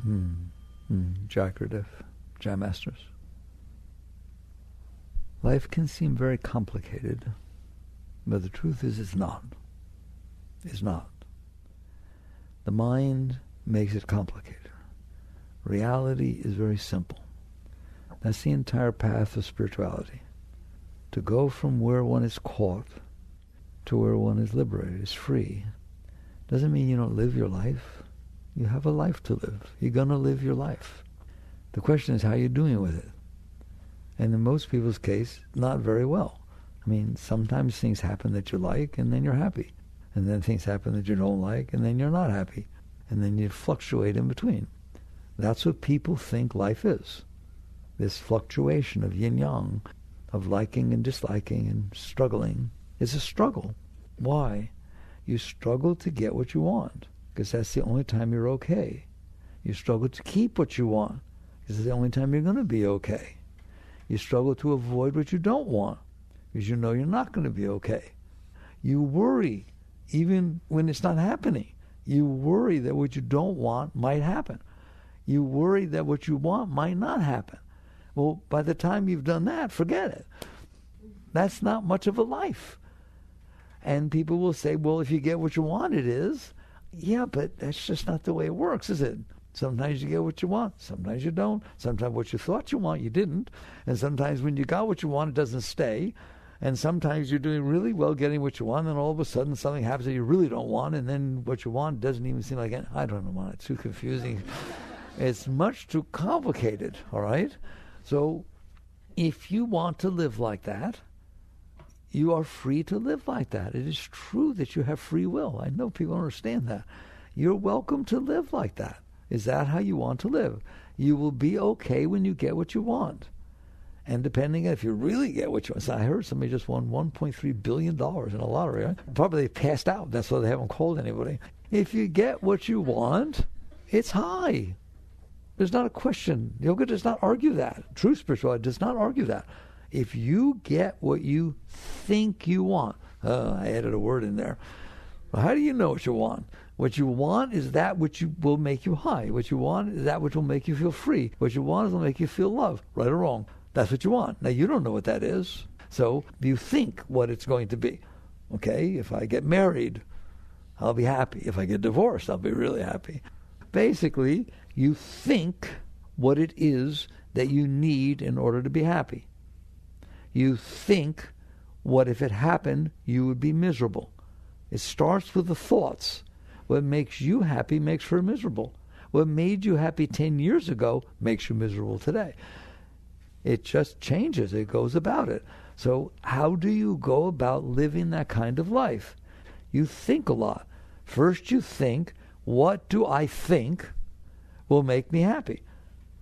Jagradiv, Jai Masters. Life can seem very complicated, but the truth is it's not. It's not. The mind makes it complicated. Reality is very simple. That's the entire path of spirituality. To go from where one is caught to where one is liberated, is free, doesn't mean you don't live your life. You have a life to live. You're going to live your life. The question is how you're doing with it. And in most people's case, not very well. I mean, sometimes things happen that you like, and then you're happy. And then things happen that you don't like, and then you're not happy. And then you fluctuate in between. That's what people think life is. This fluctuation of yin-yang, of liking and disliking and struggling. It's a struggle. Why? You struggle to get what you want, because that's the only time you're okay. You struggle to keep what you want, because it's the only time you're going to be okay. You struggle to avoid what you don't want, because you know you're not going to be okay. You worry, even when it's not happening. You worry that what you don't want might happen. You worry that what you want might not happen. Well, by the time you've done that, forget it. That's not much of a life. And people will say, well, if you get what you want, it is. Yeah, but that's just not the way it works, is it? Sometimes you get what you want. Sometimes you don't. Sometimes what you thought you want, you didn't. And sometimes when you got what you want, it doesn't stay. And sometimes you're doing really well getting what you want, and all of a sudden something happens that you really don't want, and then what you want doesn't even seem like it. I don't know, it's too confusing. It's much too complicated, all right? So if you want to live like that, you are free to live like that. It is true that you have free will. I know people don't understand that. You're welcome to live like that. Is that how you want to live? You will be okay when you get what you want. And depending on if you really get what you want. So I heard somebody just won $1.3 billion in a lottery. Right? Probably they passed out. That's why they haven't called anybody. If you get what you want, it's high. There's not a question. Yoga does not argue that. True spirituality does not argue that. If you get what you think you want, I added a word in there. Well, how do you know what you want? What you want is that which will make you high. What you want is that which will make you feel free. What you want is will make you feel love, right or wrong. That's what you want. Now, you don't know what that is. So you think what it's going to be. Okay, if I get married, I'll be happy. If I get divorced, I'll be really happy. Basically, you think what it is that you need in order to be happy. You think what if it happened, you would be miserable. It starts with the thoughts. What makes you happy makes her miserable. What made you happy 10 years ago makes you miserable today. It just changes. It goes about it. So how do you go about living that kind of life? You think a lot. First you think, what do I think will make me happy?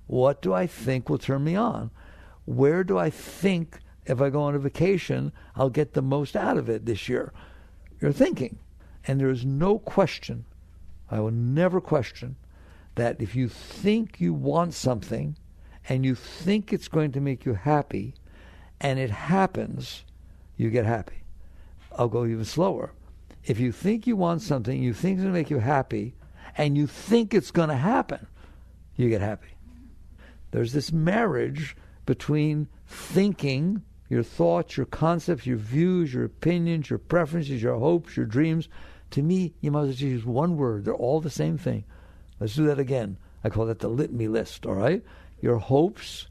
What do I think will turn me on? Where do I think if I go on a vacation, I'll get the most out of it this year? You're thinking. And there is no question, I will never question, that if you think you want something and you think it's going to make you happy and it happens, you get happy. I'll go even slower. If you think you want something, you think it's going to make you happy, and you think it's going to happen, you get happy. There's this marriage between thinking, your thoughts, your concepts, your views, your opinions, your preferences, your hopes, your dreams. To me, you might as well use one word. They're all the same thing. Let's do that again. I call that the litany list, all right? Your hopes.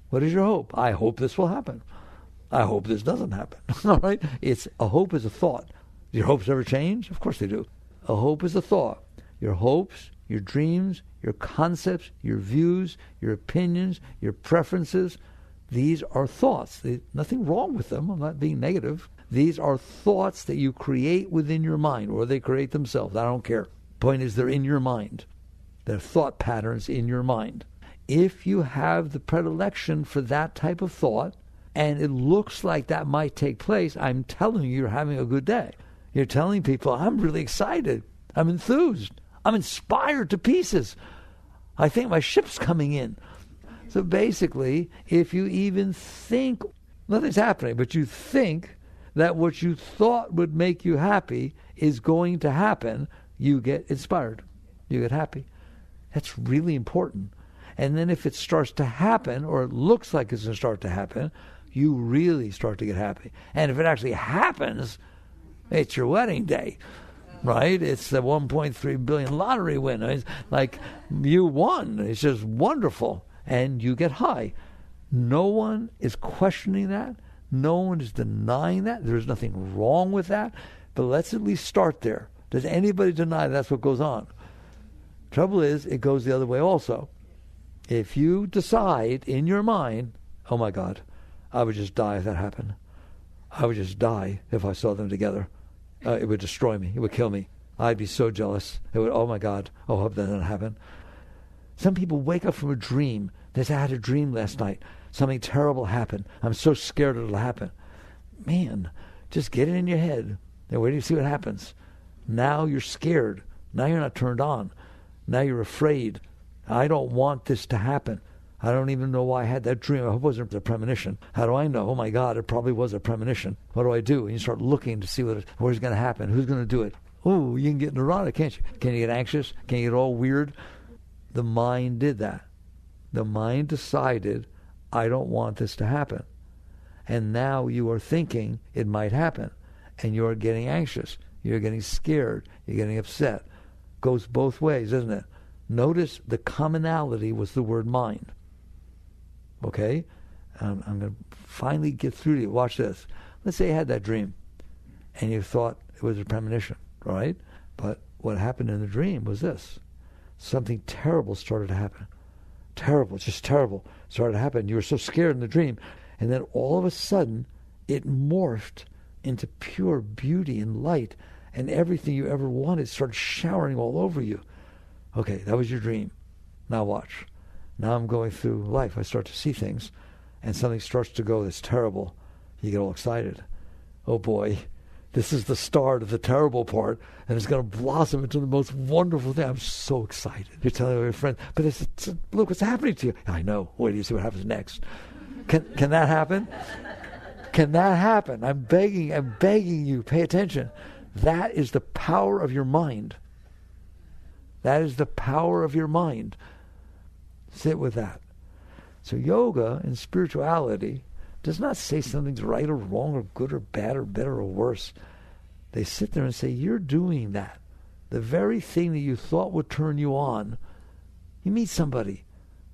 What is your hope? I hope this will happen. I hope this doesn't happen, all right? A hope is a thought. Do your hopes ever change? Of course they do. A hope is a thought. Your hopes, your dreams, your concepts, your views, your opinions, your preferences, these are thoughts. Nothing wrong with them. I'm not being negative. These are thoughts that you create within your mind, or they create themselves. I don't care. Point is, they're in your mind. They're thought patterns in your mind. If you have the predilection for that type of thought, and it looks like that might take place, I'm telling you, you're having a good day. You're telling people, I'm really excited. I'm enthused. I'm inspired to pieces. I think my ship's coming in. So basically, if you even think, nothing's happening, but you think that what you thought would make you happy is going to happen, you get inspired. You get happy. That's really important. And then if it starts to happen, or it looks like it's going to start to happen, you really start to get happy. And if it actually happens, it's your wedding day, right? It's the 1.3 billion lottery winner. It's like you won. It's just wonderful. And you get high. No one is questioning that. No one is denying that. There's nothing wrong with that. But let's at least start there. Does anybody deny that's what goes on? Trouble is, it goes the other way also. If you decide in your mind, oh my God, I would just die if that happened. I would just die if I saw them together. It would destroy me. It would kill me. I'd be so jealous. It would, oh my God, I hope that doesn't happen. Some people wake up from a dream. They say, I had a dream last night. Something terrible happened. I'm so scared it'll happen. Man, just get it in your head. And wait till you see what happens. Now you're scared. Now you're not turned on. Now you're afraid. I don't want this to happen. I don't even know why I had that dream. I hope it wasn't a premonition. How do I know? Oh my God, it probably was a premonition. What do I do? And you start looking to see what's going to happen. Who's going to do it? Oh, you can get neurotic, can't you? Can you get anxious? Can you get all weird? The mind did that. The mind decided, I don't want this to happen. And now you are thinking it might happen. And you're getting anxious. You're getting scared. You're getting upset. Goes both ways, isn't it? Notice the commonality was the word mind. Okay? I'm going to finally get through to you. Watch this. Let's say you had that dream, and you thought it was a premonition, all right? But what happened in the dream was this. Something terrible started to happen. Terrible, just terrible started to happen. You were so scared in the dream. And then all of a sudden, it morphed into pure beauty and light, and everything you ever wanted started showering all over you. Okay, that was your dream. Now watch. Now I'm going through life. I start to see things, and something starts to go that's terrible. You get all excited. Oh boy, this is the start of the terrible part, and it's going to blossom into the most wonderful thing. I'm so excited. You're telling your friend, but look what's happening to you. I know. Wait till you see what happens next. Can that happen? Can that happen? I'm begging you, pay attention. That is the power of your mind. That is the power of your mind. Sit with that. So yoga and spirituality does not say something's right or wrong or good or bad or better or worse. They sit there and say, you're doing that. The very thing that you thought would turn you on. You meet somebody.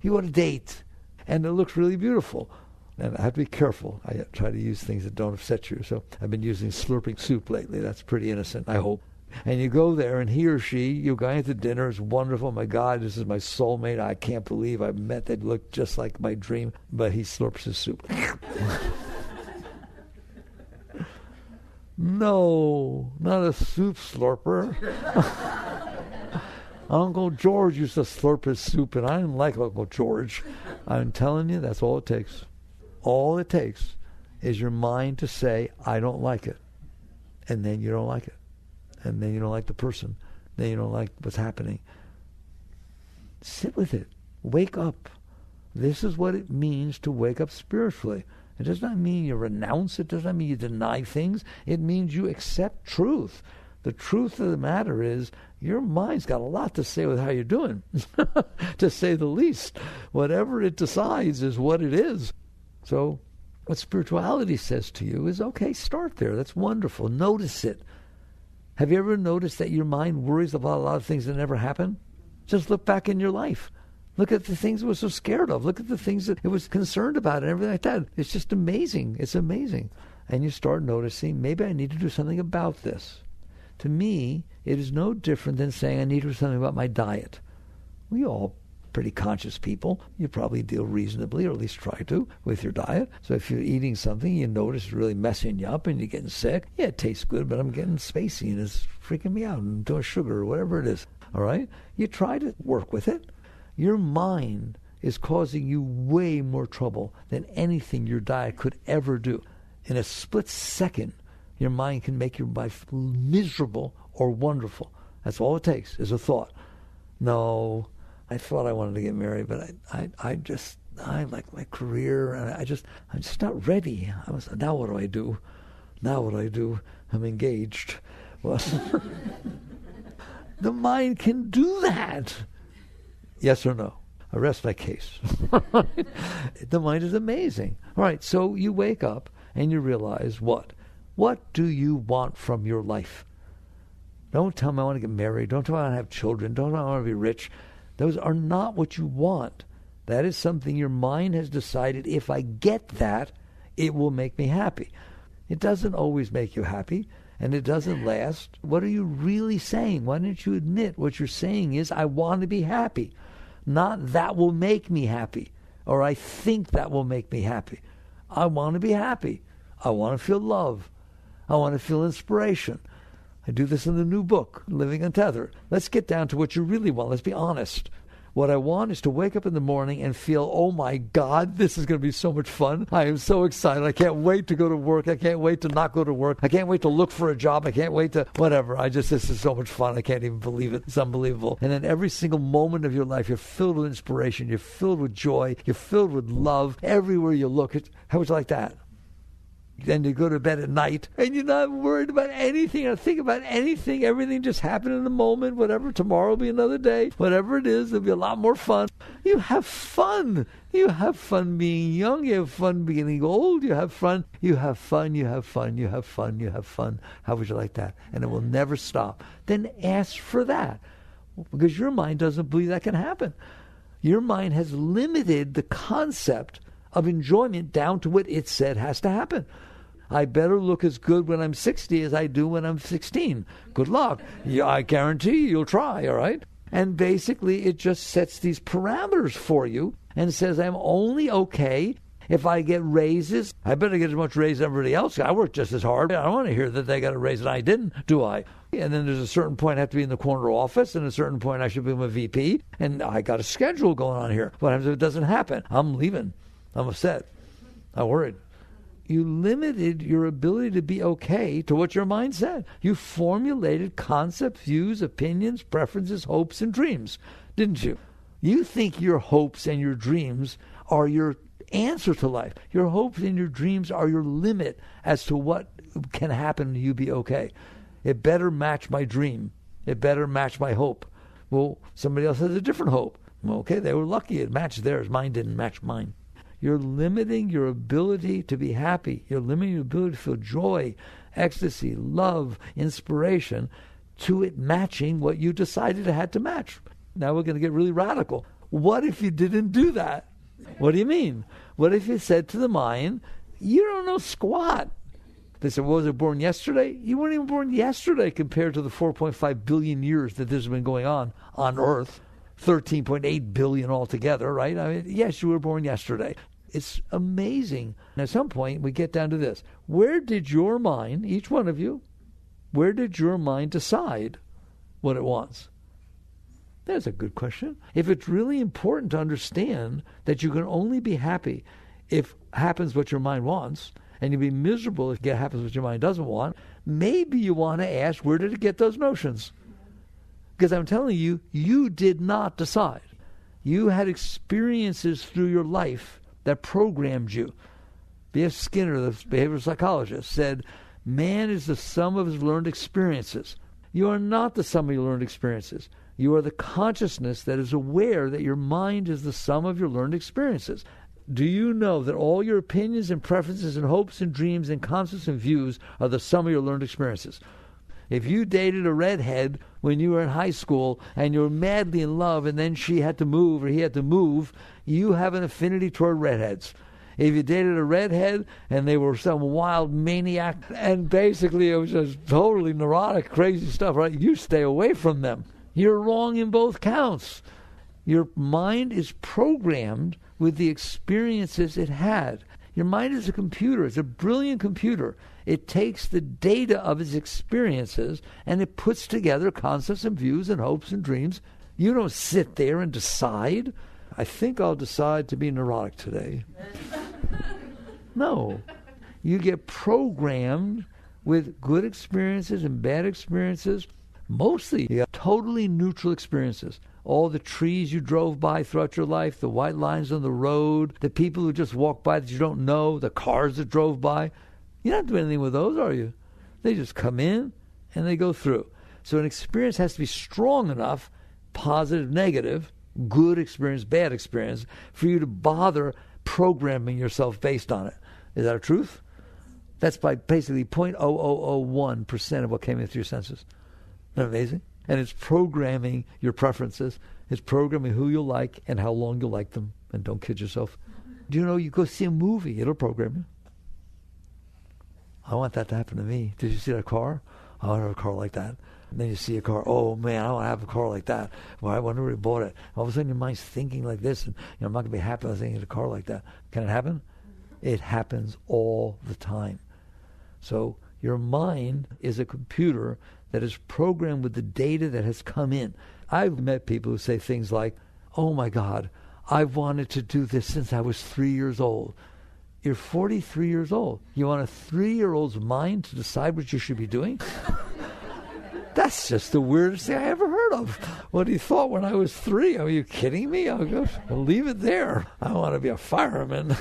You go on a date. And it looks really beautiful. And I have to be careful. I try to use things that don't upset you. So I've been using slurping soup lately. That's pretty innocent, I hope. And you go there, and he or she, you're going to dinner. It's wonderful. My God, this is my soulmate. I can't believe I met that looked just like my dream. But he slurps his soup. No, not a soup slurper. Uncle George used to slurp his soup, and I didn't like Uncle George. I'm telling you, that's all it takes. All it takes is your mind to say, I don't like it. And then you don't like it. And then you don't like the person. Then you don't like what's happening. Sit with it. Wake up. This is what it means to wake up spiritually. It does not mean you renounce. It does not mean you deny things. It means you accept truth. The truth of the matter is your mind's got a lot to say with how you're doing, to say the least. Whatever it decides is what it is. So what spirituality says to you is, okay, start there. That's wonderful. Notice it. Have you ever noticed that your mind worries about a lot of things that never happen? Just look back in your life. Look at the things it was so scared of. Look at the things that it was concerned about and everything like that. It's just amazing. It's amazing. And you start noticing, maybe I need to do something about this. To me, it is no different than saying I need to do something about my diet. We all pretty conscious people. You probably deal reasonably, or at least try to, with your diet. So if you're eating something you notice is really messing you up and you're getting sick, yeah, it tastes good, but I'm getting spacey and it's freaking me out and doing sugar or whatever it is. All right? You try to work with it. Your mind is causing you way more trouble than anything your diet could ever do. In a split second, your mind can make your life miserable or wonderful. That's all it takes is a thought. No, I thought I wanted to get married, but I like my career, and I'm just not ready. Now what do I do? Now what do I do? I'm engaged. Well, the mind can do that. Yes or no? I rest my case. The mind is amazing. All right, so you wake up and you realize what? What do you want from your life? Don't tell me I want to get married. Don't tell me I want to have children. Don't tell me I want to be rich. Those are not what you want. That is something your mind has decided, if I get that, it will make me happy. It doesn't always make you happy, and it doesn't last. What are you really saying? Why don't you admit what you're saying is, I want to be happy. Not that will make me happy, or I think that will make me happy. I want to be happy. I want to feel love. I want to feel inspiration. I do this in the new book, Living Untethered. Let's get down to what you really want. Let's be honest. What I want is to wake up in the morning and feel, oh my God, this is going to be so much fun. I am so excited. I can't wait to go to work. I can't wait to not go to work. I can't wait to look for a job. I can't wait to whatever. This is so much fun. I can't even believe it. It's unbelievable. And then every single moment of your life, you're filled with inspiration. You're filled with joy. You're filled with love. Everywhere you look, how would you like that? Then you go to bed at night and you're not worried about anything or think about anything. Everything just happened in the moment. Whatever, tomorrow will be another day. Whatever it is, it'll be a lot more fun. You have fun. You have fun being young. You have fun being old. You have fun. You have fun. You have fun. You have fun. You have fun. How would you like that? And it will never stop. Then ask for that, because your mind doesn't believe that can happen. Your mind has limited the concept of enjoyment down to what it said has to happen. I better look as good when I'm 60 as I do when I'm 16. Good luck. I guarantee you'll try, all right? And basically it just sets these parameters for you and says, I'm only okay if I get raises. I better get as much raise as everybody else. I work just as hard. I don't want to hear that they got a raise and I didn't, do I? And then there's a certain point I have to be in the corner office, and a certain point I should be with a VP, and I got a schedule going on here. What happens if it doesn't happen? I'm leaving. I'm upset. I'm worried. You limited your ability to be okay to what your mind said. You formulated concepts, views, opinions, preferences, hopes, and dreams, didn't you? You think your hopes and your dreams are your answer to life. Your hopes and your dreams are your limit as to what can happen and you be okay. It better match my dream. It better match my hope. Well, somebody else has a different hope. Well, okay, they were lucky. It matched theirs. Mine didn't match mine. You're limiting your ability to be happy. You're limiting your ability to feel joy, ecstasy, love, inspiration to it matching what you decided it had to match. Now we're going to get really radical. What if you didn't do that? What do you mean? What if you said to the mind, you don't know squat? They said, well, was it born yesterday? You weren't even born yesterday compared to the 4.5 billion years that this has been going on Earth. 13.8 billion altogether, right? I mean, yes, you were born yesterday. It's amazing. And at some point, we get down to this. Where did your mind, each one of you, where did your mind decide what it wants? That's a good question. If it's really important to understand that you can only be happy if happens what your mind wants, and you'll be miserable if it happens what your mind doesn't want, maybe you want to ask, where did it get those notions? Because I'm telling you, you did not decide. You had experiences through your life that programmed you. B.F. Skinner, the behavioral psychologist, said, man is the sum of his learned experiences. You are not the sum of your learned experiences. You are the consciousness that is aware that your mind is the sum of your learned experiences. Do you know that all your opinions and preferences and hopes and dreams and concepts and views are the sum of your learned experiences? If you dated a redhead when you were in high school and you were madly in love and then she had to move or he had to move, you have an affinity toward redheads. If you dated a redhead and they were some wild maniac and basically it was just totally neurotic, crazy stuff, right? You stay away from them. You're wrong in both counts. Your mind is programmed with the experiences it had. Your mind is a computer. It's a brilliant computer. It takes the data of its experiences and it puts together concepts and views and hopes and dreams. You don't sit there and decide, I think I'll decide to be neurotic today. No. You get programmed with good experiences and bad experiences. Mostly you have totally neutral experiences. All the trees you drove by throughout your life, the white lines on the road, the people who just walked by that you don't know, the cars that drove by. You're not doing anything with those, are you? They just come in and they go through. So an experience has to be strong enough, positive, negative, good experience, bad experience, for you to bother programming yourself based on it. Is that a truth? That's by basically 0.0001% of what came in through your senses. Isn't that amazing? And it's programming your preferences. It's programming who you'll like and how long you'll like them. And don't kid yourself. Do you know you go see a movie, it'll program you. I want that to happen to me. Did you see that car? I want to have a car like that. And then you see a car, oh man, I want to have a car like that. Well, I wonder where you bought it. All of a sudden your mind's thinking like this, and I'm not going to be happy with thinking of a car like that. Can it happen? It happens all the time. So your mind is a computer that is programmed with the data that has come in. I've met people who say things like, oh my God, I've wanted to do this since I was 3 years old. You're 43 years old. You want a 3-year-old's mind to decide what you should be doing? That's just the weirdest thing I ever heard of. What he thought when I was 3. Are you kidding me? I'll leave it there. I want to be a fireman.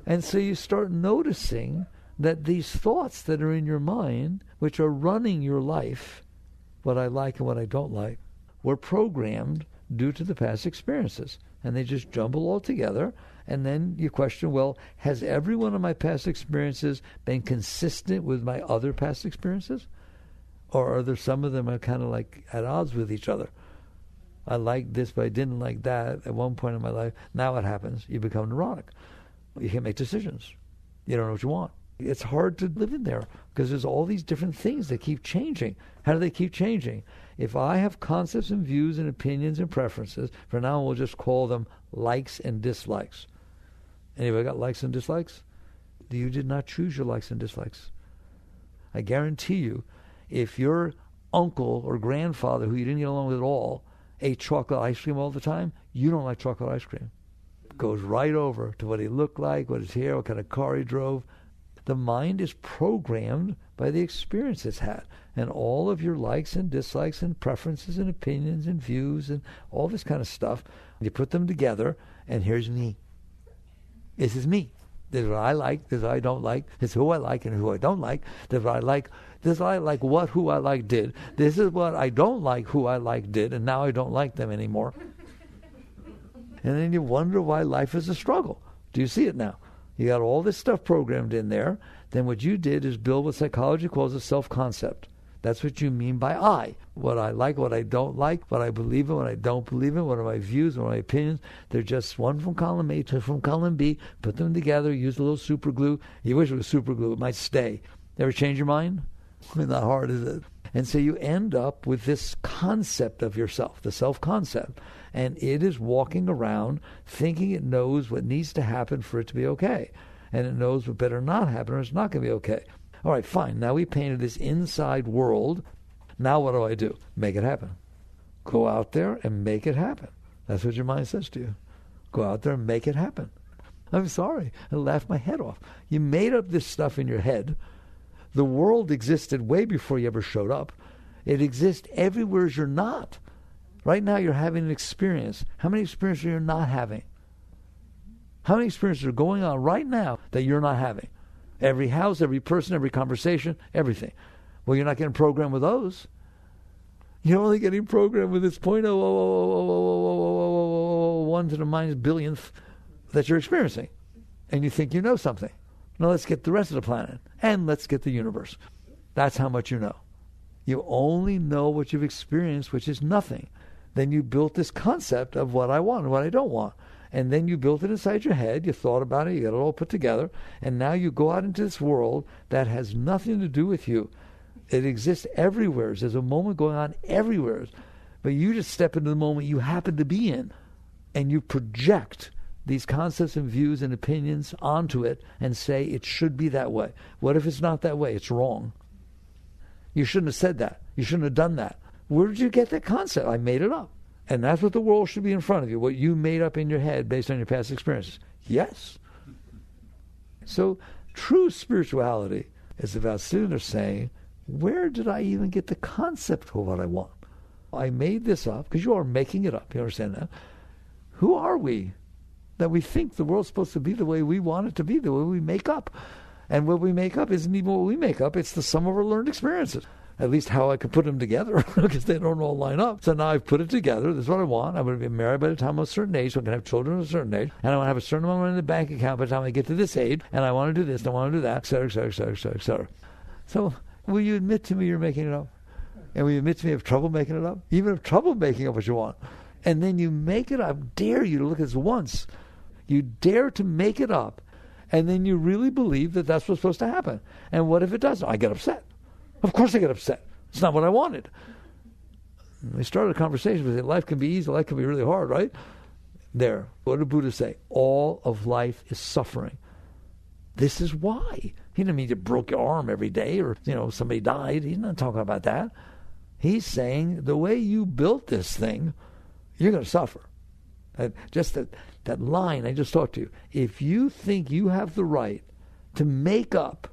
And so you start noticing that these thoughts that are in your mind, which are running your life, what I like and what I don't like, were programmed due to the past experiences. And they just jumble all together. And then you question, well, has every one of my past experiences been consistent with my other past experiences? Or are there some of them are kind of like at odds with each other? I liked this, but I didn't like that at one point in my life. Now what happens? You become neurotic. You can't make decisions. You don't know what you want. It's hard to live in there because there's all these different things that keep changing. How do they keep changing? If I have concepts and views and opinions and preferences, for now we'll just call them likes and dislikes. Anybody got likes and dislikes? You did not choose your likes and dislikes. I guarantee you, if your uncle or grandfather, who you didn't get along with at all, ate chocolate ice cream all the time, you don't like chocolate ice cream. It goes right over to what he looked like, what his hair, what kind of car he drove. The mind is programmed by the experience it's had. And all of your likes and dislikes and preferences and opinions and views and all this kind of stuff, you put them together, and here's me. This is me. This is what I like. This is what I don't like. This is who I like and who I don't like. This is what I like. This is what I like what who I like did. This is what I don't like who I like did, and now I don't like them anymore. And then you wonder why life is a struggle. Do you see it now? You got all this stuff programmed in there. Then what you did is build what psychology calls a self-concept. That's what you mean by I. What I like, what I don't like, what I believe in, what I don't believe in, what are my views, what are my opinions. They're just one from column A to from column B. Put them together, use a little super glue. You wish it was super glue, it might stay. Ever change your mind? Not hard, is it? And so you end up with this concept of yourself, the self-concept. And it is walking around thinking it knows what needs to happen for it to be okay. And it knows what better not happen or it's not going to be okay. All right, fine. Now we painted this inside world. Now what do? Make it happen. Go out there and make it happen. That's what your mind says to you. Go out there and make it happen. I'm sorry. I laughed my head off. You made up this stuff in your head. The world existed way before you ever showed up. It exists everywhere you're not. Right now you're having an experience. How many experiences are you not having? How many experiences are going on right now that you're not having? Every house, every person, every conversation, everything. Well, you're not getting programmed with those. You're only getting programmed with this 0.001 to the minus billionth that you're experiencing. And you think you know something. Now let's get the rest of the planet. And let's get the universe. That's how much you know. You only know what you've experienced, which is nothing. Then you built this concept of what I want and what I don't want. And then you built it inside your head, you thought about it, you got it all put together, and now you go out into this world that has nothing to do with you. It exists everywhere. There's a moment going on everywhere. But you just step into the moment you happen to be in, and you project these concepts and views and opinions onto it and say it should be that way. What if it's not that way? It's wrong. You shouldn't have said that. You shouldn't have done that. Where did you get that concept? I made it up. And that's what the world should be in front of you, what you made up in your head based on your past experiences. Yes. So true spirituality is about sitting there saying, where did I even get the concept of what I want? I made this up, because you are making it up. You understand that? Who are we that we think the world's supposed to be the way we want it to be, the way we make up? And what we make up isn't even what we make up. It's the sum of our learned experiences. at least how I could put them together, because they don't all line up. So now I've put it together. This is what I want. I'm going to be married by the time I'm a certain age, so I can have children at a certain age, and I want to have a certain amount in the bank account by the time I get to this age, and I want to do this, and I want to do that, et cetera, et cetera, et cetera, et cetera, et cetera. So will you admit to me you're making it up? And will you admit to me you have trouble making it up? You even have trouble making up what you want. And then you make it up. I dare you to look at this once. You dare to make it up, and then you really believe that that's what's supposed to happen. And what if it doesn't? I get upset. Of course I get upset. It's not what I wanted. We started a conversation with it. Life can be easy. Life can be really hard, right? There. What did Buddha say? All of life is suffering. This is why. He didn't mean you broke your arm every day or, somebody died. He's not talking about that. He's saying the way you built this thing, you're going to suffer. Just that line I just talked to you. If you think you have the right to make up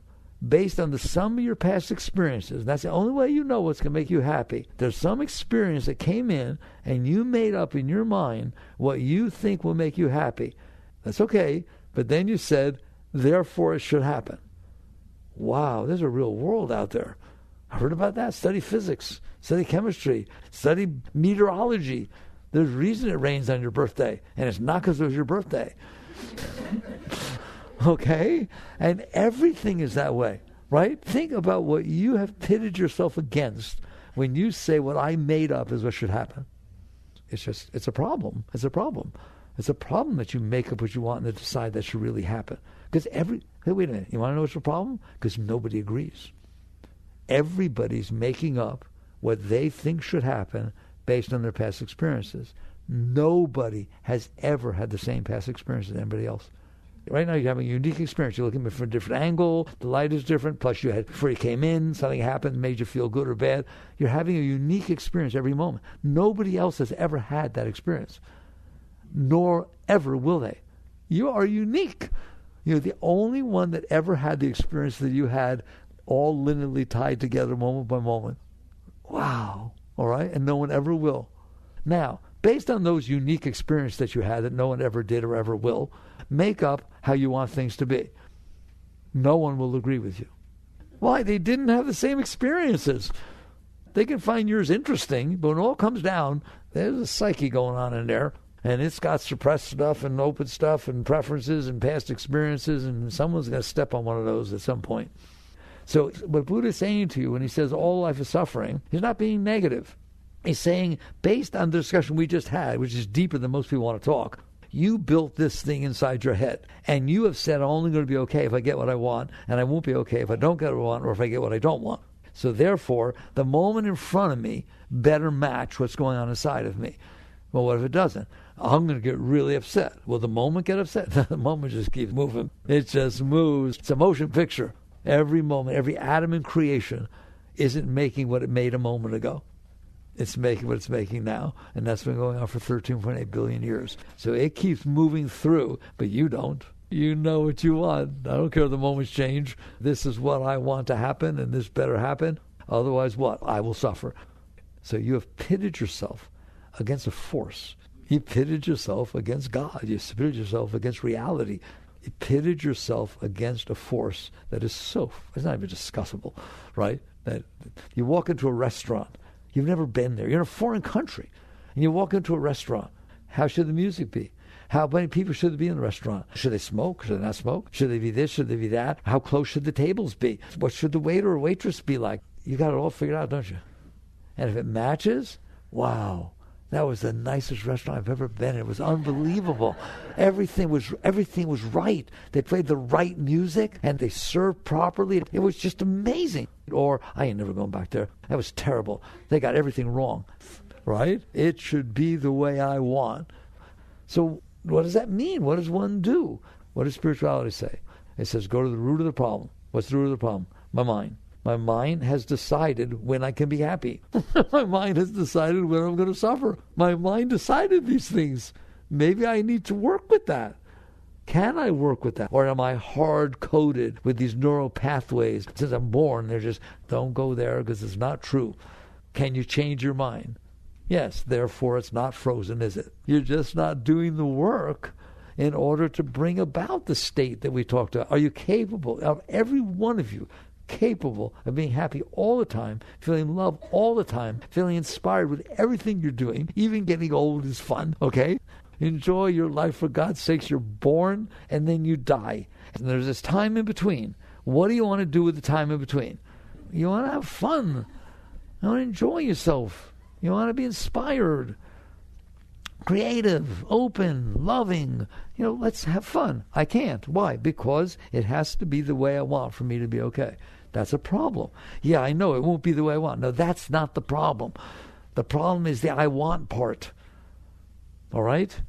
based on the sum of your past experiences, and that's the only way you know what's going to make you happy. There's some experience that came in and you made up in your mind what you think will make you happy. That's okay, but then you said, therefore it should happen. Wow, there's a real world out there. I heard about that. Study physics, study chemistry, study meteorology. There's reason it rains on your birthday, and it's not because it was your birthday. Okay? And everything is that way, right? Think about what you have pitted yourself against when you say what I made up is what should happen. It's a problem. It's a problem. It's a problem that you make up what you want and then decide that should really happen. Because hey, wait a minute, you want to know what's the problem? Because nobody agrees. Everybody's making up what they think should happen based on their past experiences. Nobody has ever had the same past experience as anybody else. Right now you have a unique experience. You're looking at it from a different angle. The light is different. Plus you had, before you came in, something happened, made you feel good or bad. You're having a unique experience every moment. Nobody else has ever had that experience. Nor ever will they. You are unique. You're the only one that ever had the experience that you had, all linearly tied together moment by moment. Wow. All right? And no one ever will. Now, based on those unique experiences that you had that no one ever did or ever will, make up how you want things to be. No one will agree with you. Why? They didn't have the same experiences. They can find yours interesting, but when it all comes down, there's a psyche going on in there, and it's got suppressed stuff and open stuff and preferences and past experiences, and someone's going to step on one of those at some point. So what Buddha is saying to you when he says all life is suffering, he's not being negative. He's saying, based on the discussion we just had, which is deeper than most people want to talk, you built this thing inside your head, and you have said, I'm only going to be okay if I get what I want, and I won't be okay if I don't get what I want or if I get what I don't want. So therefore, the moment in front of me better match what's going on inside of me. Well, what if it doesn't? I'm going to get really upset. Will the moment get upset? The moment just keeps moving. It just moves. It's a motion picture. Every moment, every atom in creation isn't making what it made a moment ago. It's making what it's making now, and that's been going on for 13.8 billion years. So it keeps moving through, but you don't. You know what you want. I don't care if the moments change. This is what I want to happen, and this better happen. Otherwise, what? I will suffer. So you have pitted yourself against a force. You pitted yourself against God. You pitted yourself against reality. You pitted yourself against a force that is it's not even discussable, right? That you walk into a restaurant. You've never been there. You're in a foreign country, and you walk into a restaurant. How should the music be? How many people should there be in the restaurant? Should they smoke? Should they not smoke? Should they be this? Should they be that? How close should the tables be? What should the waiter or waitress be like? You got it all figured out, don't you? And if it matches, wow, that was the nicest restaurant I've ever been in. It was unbelievable. Everything was right. They played the right music, and they served properly. It was just amazing. Or, I ain't never going back there. That was terrible. They got everything wrong, right? It should be the way I want. So what does that mean? What does one do? What does spirituality say? It says, go to the root of the problem. What's the root of the problem? My mind. My mind has decided when I can be happy. My mind has decided when I'm going to suffer. My mind decided these things. Maybe I need to work with that. Can I work with that? Or am I hard-coded with these neural pathways? Since I'm born, they're just, don't go there because it's not true. Can you change your mind? Yes, therefore it's not frozen, is it? You're just not doing the work in order to bring about the state that we talked about. Are you capable of, every one of you, capable of being happy all the time, feeling love all the time, feeling inspired with everything you're doing. Even getting old is fun, okay? Enjoy your life, for God's sakes. You're born and then you die. And there's this time in between. What do you want to do with the time in between? You want to have fun. You want to enjoy yourself. You want to be inspired, creative, open, loving. Let's have fun. I can't. Why? Because it has to be the way I want for me to be okay. That's a problem. Yeah, I know it won't be the way I want. No, that's not the problem. The problem is the I want part. All right?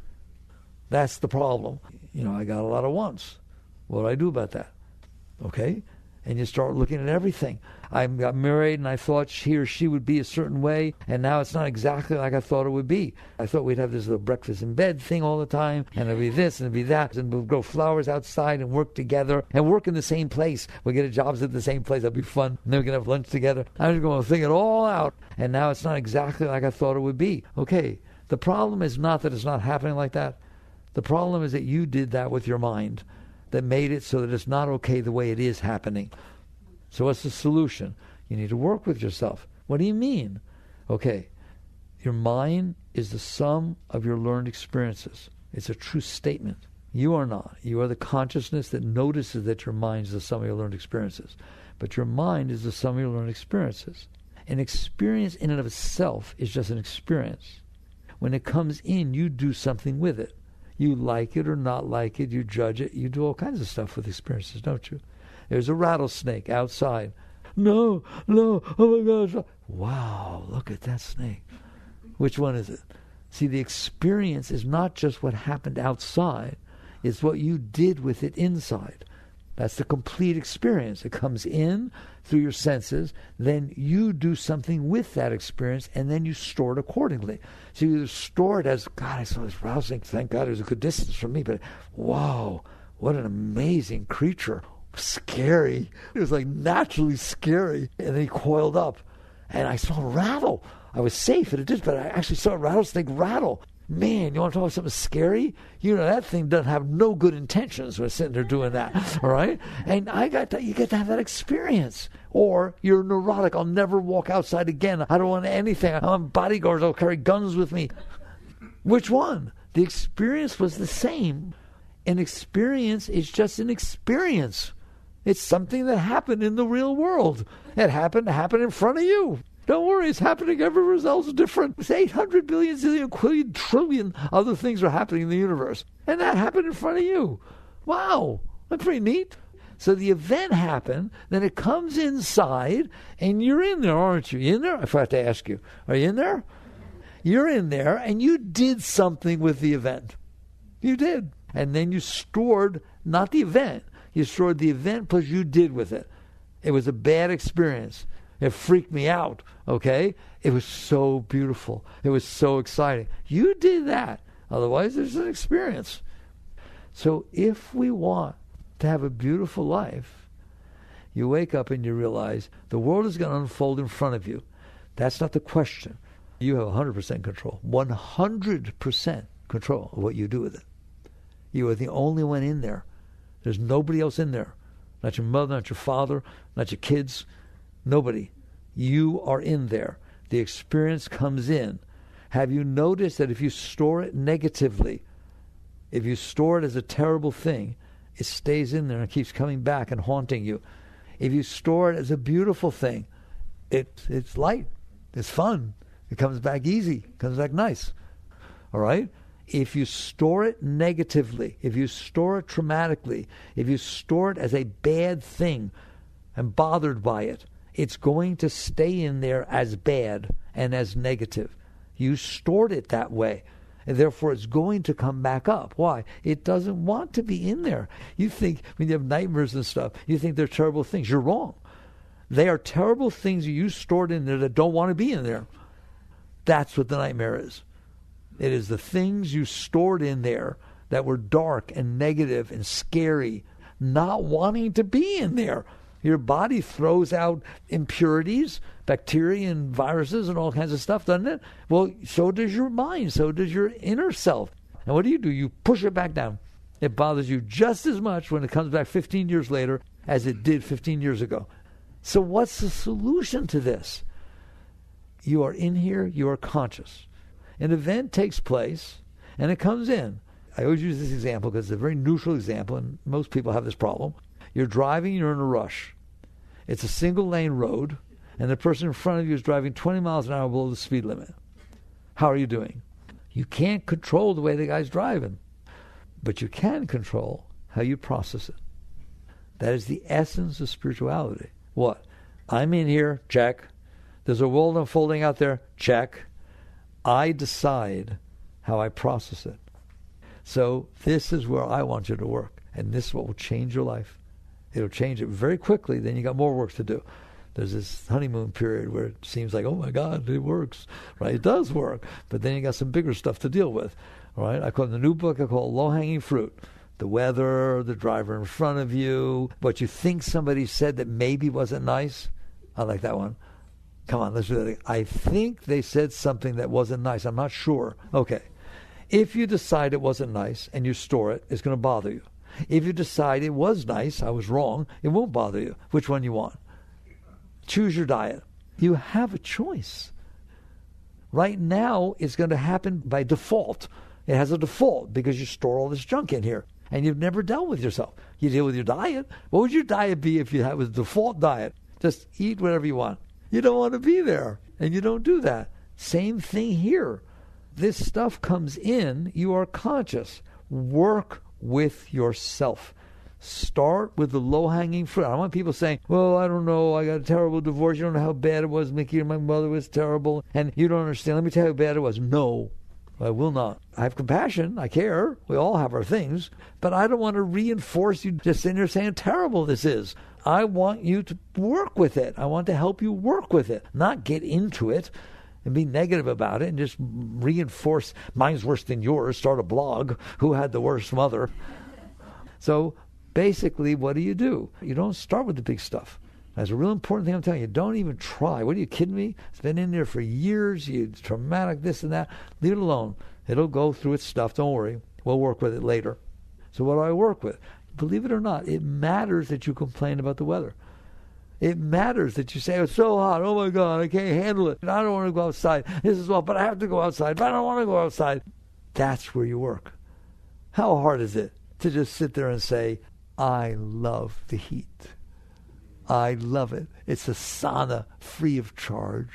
That's the problem. I got a lot of wants. What do I do about that? Okay? And you start looking at everything. I got married and I thought he or she would be a certain way, and now it's not exactly like I thought it would be. I thought we'd have this little breakfast in bed thing all the time, and it'd be this and it'd be that, and we'll grow flowers outside and work together and work in the same place. We'll get jobs at the same place. That'd be fun. And then we can have lunch together. I was going to think it all out, and now it's not exactly like I thought it would be. Okay, the problem is not that it's not happening like that. The problem is that you did that with your mind, that made it so that it's not okay the way it is happening. So what's the solution? You need to work with yourself. What do you mean? Okay, your mind is the sum of your learned experiences. It's a true statement. You are not. You are the consciousness that notices that your mind is the sum of your learned experiences. But your mind is the sum of your learned experiences. An experience in and of itself is just an experience. When it comes in, you do something with it. You like it or not like it, you judge it, you do all kinds of stuff with experiences, don't you? There's a rattlesnake outside. No, oh my gosh. Wow, look at that snake. Which one is it? See, the experience is not just what happened outside, it's what you did with it inside. That's the complete experience. It comes in through your senses, then you do something with that experience, and then you store it accordingly. So you either store it as, God, I saw this rattlesnake, thank God it was a good distance from me, but wow, what an amazing creature. Scary. It was like naturally scary. And then he coiled up, and I saw a rattle. I was safe, and it did, but I actually saw a rattlesnake rattle. Man, you want to talk about something scary? That thing doesn't have no good intentions when it's sitting there doing that, all right? And you get to have that experience. Or you're neurotic. I'll never walk outside again. I don't want anything. I'm bodyguards. I'll carry guns with me. Which one? The experience was the same. An experience is just an experience. It's something that happened in the real world. It happened to happen in front of you. Don't worry, it's happening everywhere else different. It's 800 billion, zillion, quillion, trillion other things are happening in the universe. And that happened in front of you. Wow, that's pretty neat. So the event happened, then it comes inside, and you're in there, aren't you? You in there? I forgot to ask you. Are you in there? You're in there, and you did something with the event. You did. And then you stored, not the event, you stored the event plus you did with it. It was a bad experience. It freaked me out, okay? It was so beautiful. It was so exciting. You did that. Otherwise, there's an experience. So if we want to have a beautiful life, you wake up and you realize the world is going to unfold in front of you. That's not the question. You have 100% control, 100% control of what you do with it. You are the only one in there. There's nobody else in there. Not your mother, not your father, not your kids. Nobody. You are in there. The experience comes in. Have you noticed that if you store it negatively, if you store it as a terrible thing, it stays in there and keeps coming back and haunting you. If you store it as a beautiful thing, it's light, it's fun, it comes back easy, it comes back nice. All right? If you store it negatively, if you store it traumatically, if you store it as a bad thing and bothered by it, it's going to stay in there as bad and as negative. You stored it that way, and therefore it's going to come back up. Why? It doesn't want to be in there. You think, when you have nightmares and stuff, you think they're terrible things. You're wrong. They are terrible things you stored in there that don't want to be in there. That's what the nightmare is. It is the things you stored in there that were dark and negative and scary, not wanting to be in there. Your body throws out impurities, bacteria and viruses and all kinds of stuff, doesn't it? Well, so does your mind, so does your inner self. And what do? You push it back down. It bothers you just as much when it comes back 15 years later as it did 15 years ago. So what's the solution to this? You are in here, you are conscious. An event takes place, and it comes in. I always use this example because it's a very neutral example, and most people have this problem. You're driving, you're in a rush. It's a single-lane road, and the person in front of you is driving 20 miles an hour below the speed limit. How are you doing? You can't control the way the guy's driving, but you can control how you process it. That is the essence of spirituality. What? I'm in here, check. There's a world unfolding out there, check. I decide how I process it. So this is where I want you to work, and this is what will change your life. It'll change it very quickly, then you got more work to do. There's this honeymoon period where it seems like, oh my God, it works, right? It does work, but then you got some bigger stuff to deal with, right? I call it, in the new book, I call it low-hanging fruit. The weather, the driver in front of you, what you think somebody said that maybe wasn't nice. I like that one. Come on, let's do that. I think they said something that wasn't nice. I'm not sure. Okay. If you decide it wasn't nice and you store it, it's going to bother you. If you decide it was nice, I was wrong, it won't bother you. Which one you want? Choose your diet. You have a choice. Right now, it's going to happen by default. It has a default because you store all this junk in here. And you've never dealt with yourself. You deal with your diet. What would your diet be if you had a default diet? Just eat whatever you want. You don't want to be there, and you don't do that. Same thing here. This stuff comes in, you are conscious. Work with yourself. Start with the low-hanging fruit. I don't want people saying, well, I don't know, I got a terrible divorce. You don't know how bad it was, Mickey, and my mother was terrible, and you don't understand. Let me tell you how bad it was. No. I will not. I have compassion. I care. We all have our things. But I don't want to reinforce you just sitting there saying how terrible this is. I want you to work with it. I want to help you work with it, not get into it and be negative about it and just reinforce mine's worse than yours, start a blog, who had the worst mother. So basically, what do? You don't start with the big stuff. That's a real important thing I'm telling you. Don't even try. What are you kidding me? It's been in there for years. It's traumatic, this and that. Leave it alone. It'll go through its stuff. Don't worry. We'll work with it later. So what do I work with? Believe it or not, it matters that you complain about the weather. It matters that you say, it's so hot. Oh, my God, I can't handle it. I don't want to go outside. This is but I have to go outside. But I don't want to go outside. That's where you work. How hard is it to just sit there and say, I love the heat. I love it. It's a sauna free of charge.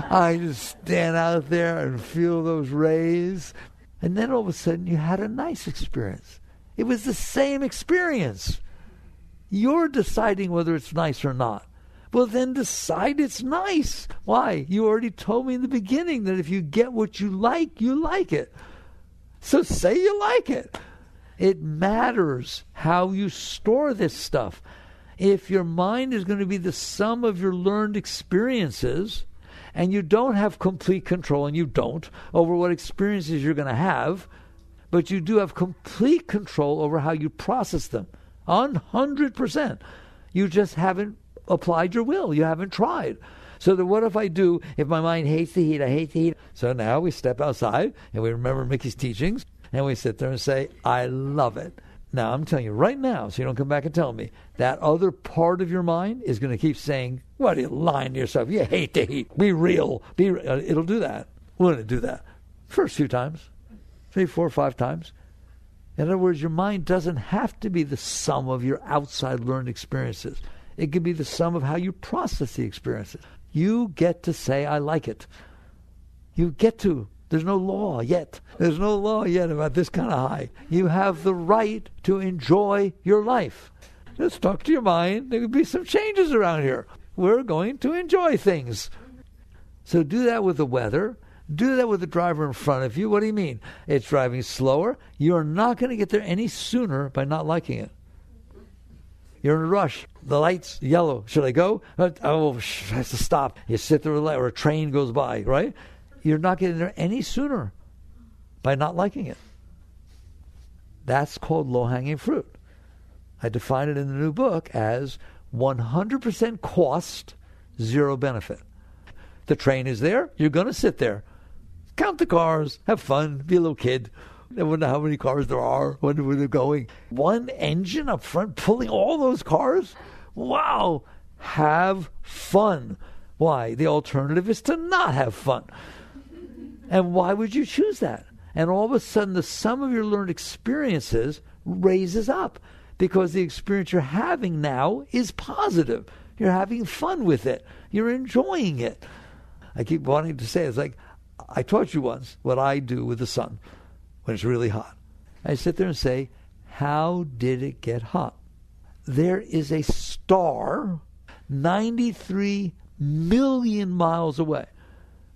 I just stand out there and feel those rays. And then all of a sudden you had a nice experience. It was the same experience. You're deciding whether it's nice or not. Well, then decide it's nice. Why? You already told me in the beginning that if you get what you like it. So say you like it. It matters how you store this stuff. If your mind is going to be the sum of your learned experiences, and you don't have complete control, and you don't, over what experiences you're going to have, but you do have complete control over how you process them, 100%. You just haven't applied your will. You haven't tried. So then what if my mind hates the heat, I hate the heat. So now we step outside, and we remember Mickey's teachings, and we sit there and say, I love it. Now, I'm telling you right now, so you don't come back and tell me, that other part of your mind is going to keep saying, what are you lying to yourself? You hate the heat. Be real. It'll do that. Wouldn't it do that? First few times. 3, 4, 5 times. In other words, your mind doesn't have to be the sum of your outside learned experiences. It can be the sum of how you process the experiences. You get to say, I like it. You get to. There's no law yet. There's no law yet about this kind of high. You have the right to enjoy your life. Just talk to your mind. There could be some changes around here. We're going to enjoy things. So do that with the weather. Do that with the driver in front of you. What do you mean? It's driving slower. You're not going to get there any sooner by not liking it. You're in a rush. The light's yellow. Should I go? Oh, I have to stop. You sit there or a train goes by, right? You're not getting there any sooner by not liking it. That's called low-hanging fruit. I define it in the new book as 100% cost, 0 benefit. The train is there. You're going to sit there. Count the cars. Have fun. Be a little kid. I wonder how many cars there are. Wonder where they're going. One engine up front pulling all those cars. Wow. Have fun. Why? The alternative is to not have fun. And why would you choose that? And all of a sudden, the sum of your learned experiences raises up because the experience you're having now is positive. You're having fun with it. You're enjoying it. I keep wanting to say, it's like, I taught you once what I do with the sun when it's really hot. I sit there and say, how did it get hot? There is a star 93 million miles away.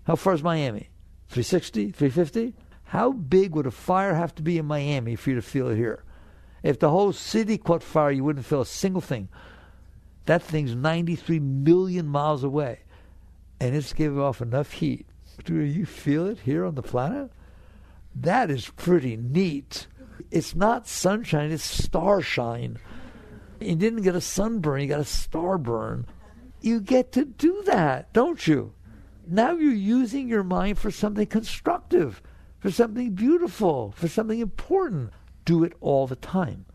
How far is Miami? 360? 350? How big would a fire have to be in Miami for you to feel it here? If the whole city caught fire, you wouldn't feel a single thing. That thing's 93 million miles away. And it's giving off enough heat. Do you feel it here on the planet? That is pretty neat. It's not sunshine, it's starshine. You didn't get a sunburn, you got a star burn. You get to do that, don't you? Now you're using your mind for something constructive, for something beautiful, for something important. Do it all the time.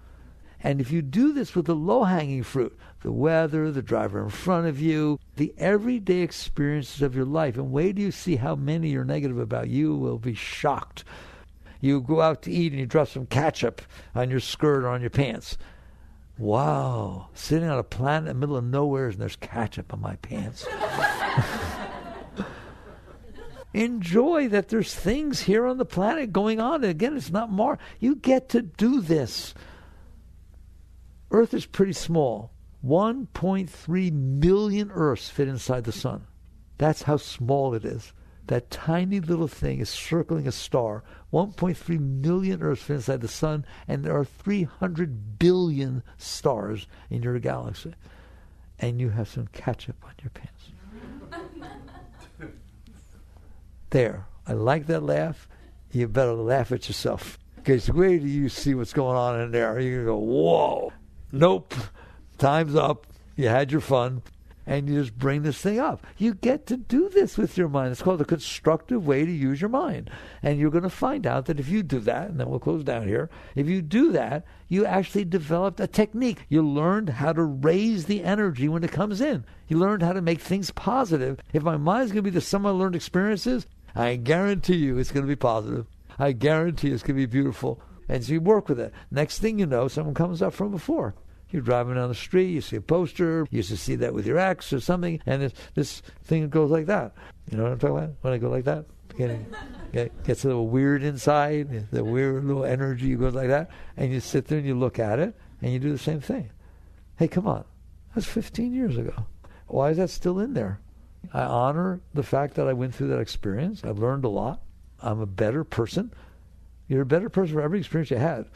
And if you do this with the low-hanging fruit, the weather, the driver in front of you, the everyday experiences of your life, and wait till you see how many are negative about you, will be shocked. You go out to eat and you drop some ketchup on your skirt or on your pants. Wow, sitting on a planet in the middle of nowhere and there's ketchup on my pants. Enjoy that there's things here on the planet going on. And again, it's not Mars. You get to do this. Earth is pretty small. 1.3 million Earths fit inside the sun. That's how small it is. That tiny little thing is circling a star. 1.3 million Earths fit inside the sun, and there are 300 billion stars in your galaxy. And you have some ketchup on your pants. There. I like that laugh. You better laugh at yourself. Because wait till you see what's going on in there. You're going to go, whoa. Nope. Time's up. You had your fun. And you just bring this thing up. You get to do this with your mind. It's called a constructive way to use your mind. And you're going to find out that if you do that, and then we'll close down here, if you do that, you actually developed a technique. You learned how to raise the energy when it comes in. You learned how to make things positive. If my mind's going to be the sum of learned experiences, I guarantee you it's going to be positive. I guarantee it's going to be beautiful. And so you work with it. Next thing you know, someone comes up from before. You're driving down the street, you see a poster, you used to see that with your ex or something, and this thing goes like that. You know what I'm talking about? When I go like that, gets a little weird inside, the weird little energy goes like that, and you sit there and you look at it, and you do the same thing. Hey, come on. That's 15 years ago. Why is that still in there? I honor the fact that I went through that experience. I've learned a lot. I'm a better person. You're a better person for every experience you had.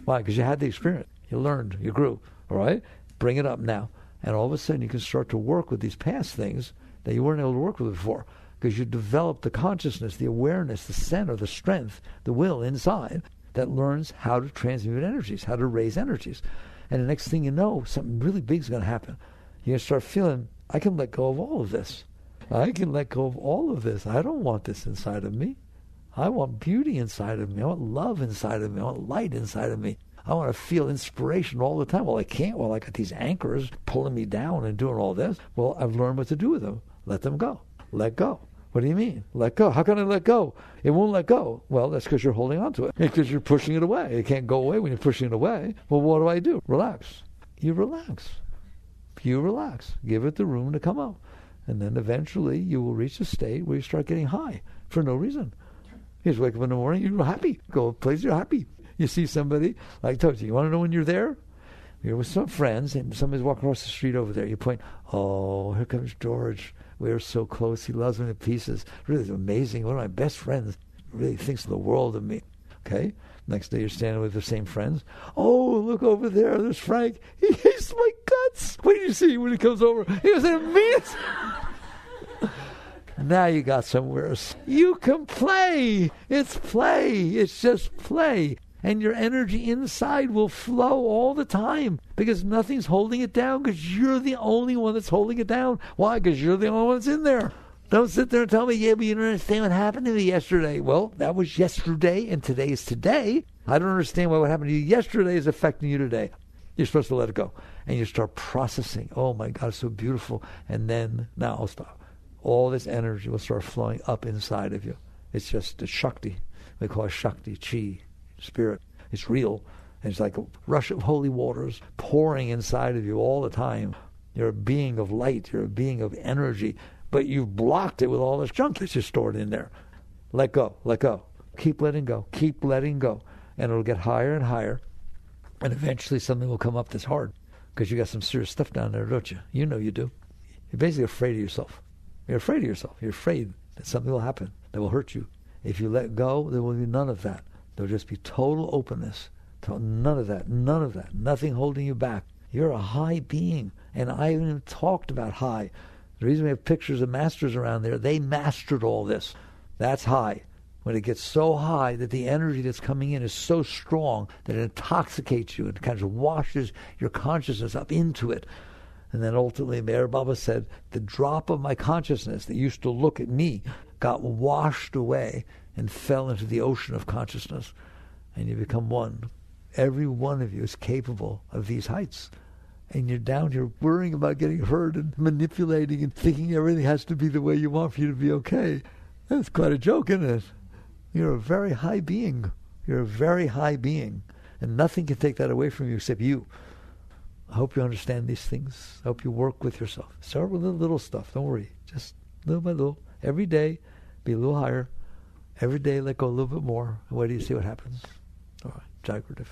Why? Because you had the experience. You learned. You grew. All right? Bring it up now. And all of a sudden you can start to work with these past things that you weren't able to work with before because you developed the consciousness, the awareness, the center, the strength, the will inside that learns how to transmute energies, how to raise energies. And the next thing you know, something really big is going to happen. You're going to start feeling, I can let go of all of this. I can let go of all of this. I don't want this inside of me. I want beauty inside of me. I want love inside of me. I want light inside of me. I want to feel inspiration all the time. Well, I can't. Well, I got these anchors pulling me down and doing all this. Well, I've learned what to do with them. Let them go. Let go. What do you mean? Let go. How can I let go? It won't let go. Well, that's because you're holding on to it. Because you're pushing it away. It can't go away when you're pushing it away. Well, what do? Relax. You relax. You relax. Give it the room to come out. And then eventually you will reach a state where you start getting high for no reason. You just wake up in the morning, you're happy. Go a place, you're happy. You see somebody, like I told you want to know when you're there? You're with some friends and somebody's walking across the street over there. You point, oh, here comes George. We're so close. He loves me to pieces. Really amazing. One of my best friends. Really thinks the world of me. Okay? Next day you're standing with the same friends. Oh, look over there. There's Frank. He hates my guts. What do you see when he comes over? He goes, it means... Now you got somewhere. You can play. It's play. It's just play. And your energy inside will flow all the time because nothing's holding it down because you're the only one that's holding it down. Why? Because you're the only one that's in there. Don't sit there and tell me, yeah, but you don't understand what happened to me yesterday. Well, that was yesterday and today is today. I don't understand why what happened to you yesterday is affecting you today. You're supposed to let it go. And you start processing. Oh my God, it's so beautiful. And then, now I'll stop. All this energy will start flowing up inside of you. It's just the Shakti. We call it Shakti, Chi, spirit. It's real. And it's like a rush of holy waters pouring inside of you all the time. You're a being of light. You're a being of energy. But you've blocked it with all this junk that's just stored in there. Let go. Let go. Keep letting go. Keep letting go. And it'll get higher and higher. And eventually something will come up that's hard. Because you got some serious stuff down there, don't you? You know you do. You're basically afraid of yourself. You're afraid of yourself. You're afraid that something will happen that will hurt you. If you let go, there will be none of that. There'll just be total openness. None of that. None of that. Nothing holding you back. You're a high being. And I haven't even talked about high. The reason we have pictures of masters around there, they mastered all this. That's high. When it gets so high that the energy that's coming in is so strong that it intoxicates you and kind of washes your consciousness up into it. And then ultimately, Meher Baba said, the drop of my consciousness that used to look at me got washed away and fell into the ocean of consciousness. And you become one. Every one of you is capable of these heights. And you're down here worrying about getting hurt and manipulating and thinking everything has to be the way you want for you to be okay. That's quite a joke, isn't it? You're a very high being. You're a very high being. And nothing can take that away from you except you. I hope you understand these things. I hope you work with yourself. Start with little stuff. Don't worry. Just little by little. Every day, be a little higher. Every day, let go a little bit more. And wait till you see what happens. All right. Jai Gurudev.